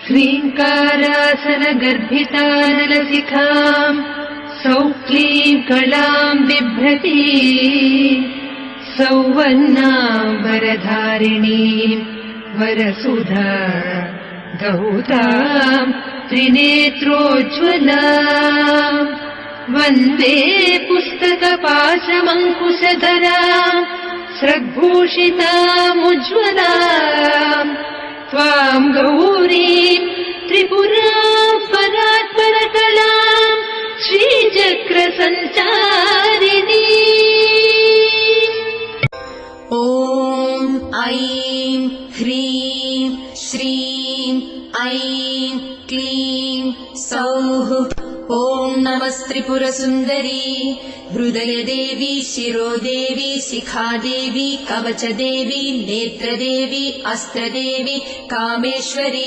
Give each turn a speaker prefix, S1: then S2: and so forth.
S1: ह्रीङ्कारासनगर्भितानलशिखाम् सौक्लीम् कलाम् बिभ्रती सौवर्णाम्बरधारिणीम् वरसुधा दौताम् त्रिनेत्रोज्ज्वलाम् वन्दे पुस्तकपाशमङ्कुशधराम् स्रग्भूषितामुज्ज्वलाम् त्वाम् गौरीम् त्रिपुराम् परात्परकलाम् श्रीचक्रसञ्चारिणी।
S2: ॐ ऐं ह्रीं श्रीं ऐं क्लीं सौः। ॐ नमस्त्रिपुरसुन्दरी हृदयदेवी शिरोदेवी शिखादेवी कवचदेवी नेत्रदेवी अस्त्रदेवी कामेश्वरी